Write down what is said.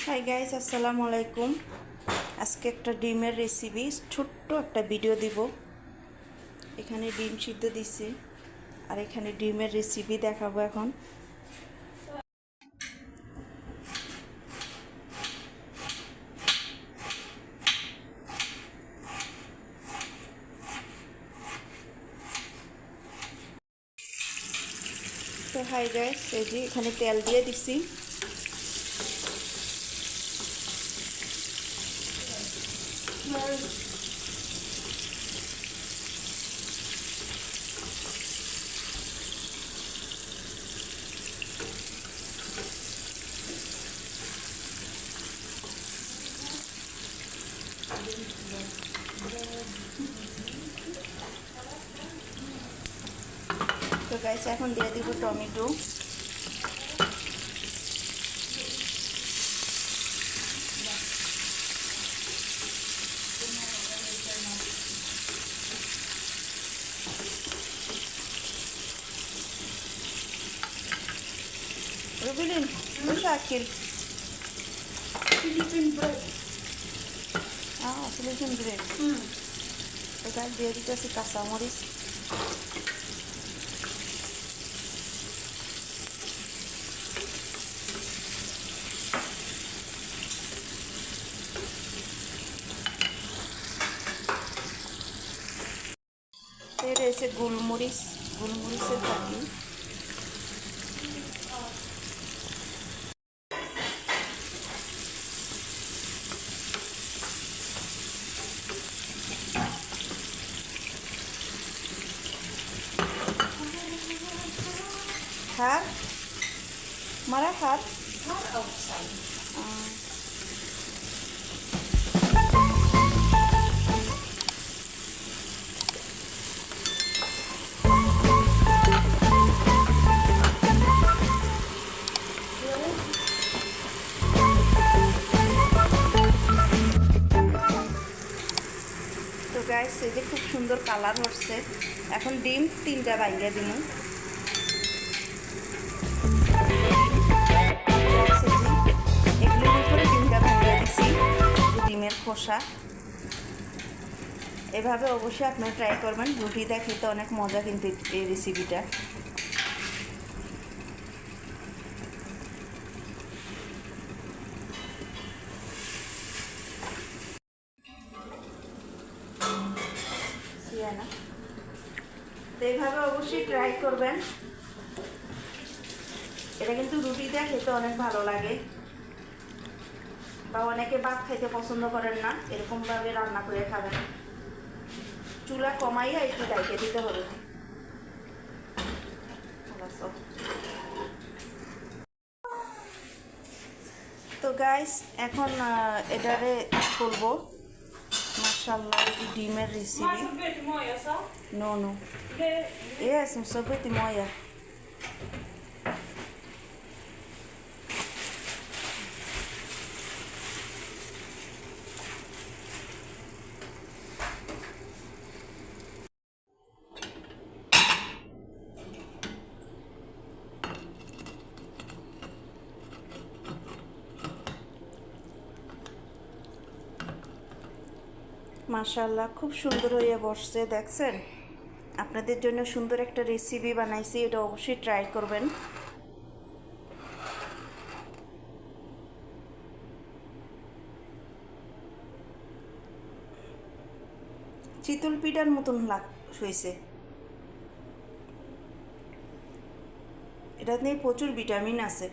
Hi guys, আসসালামু আলাইকুম। আজকে একটা ডিমের রেসিপি, ছোট্ট একটা ভিডিও দিব। এখানে ডিম সিদ্ধ দিছি আর এখানে ডিমের রেসিপি দেখাবো এখন। তো হাই গাইস, এই যে এখানে তেল দিয়ে দিছি। তো গাইস, এখন দিয়ে দিব টমেটো। রুবিলিন, শাকিল, Philippine bread. Philippine bread. তো গাইস, দিয়ে দিতেছি কাঁচামরিচ। এর রয়েছে গোলমরিচের পাখি। হার মারা হার Not outside. তো গাইস, এই যে খুব সুন্দর কালার হচ্ছে। এখন ডিম 3টা ভাঙিয়ে দিব। এগুলোর উপরে ডিমটা ভাঙিয়ে দিছি, ডিমের খোসা। এভাবে অবশ্যই আপনারা ট্রাই করবেন, রুটিটা খেতে অনেক মজা কিন্তু এই রেসিপিটা। তো এইভাবে অবশ্যই ট্রাই করবেন। এটা কিন্তু রুটিটা খেতে অনেক ভালো লাগে, বা অনেকে ভাত খাইতে পছন্দ করেন না, এরকমভাবে রান্না করে খাবেন। চুলা কমাইয়া একটু ডাইকে দিতে হবে। তো গাইস, এখন এটারে করবো মাশাআল্লাহ ডিমের রেসিপি। No no yes, un sorvete moja. মাশাআল্লাহ, খুব সুন্দর হয়ে বসছে, দেখছেন? আপনাদের জন্য সুন্দর একটা রেসিপি বানাইছি, এটা অবশ্যই ট্রাই করবেন। চিতল পিঠার মতন হয়েছে। এটাতে প্রচুর ভিটামিন আছে।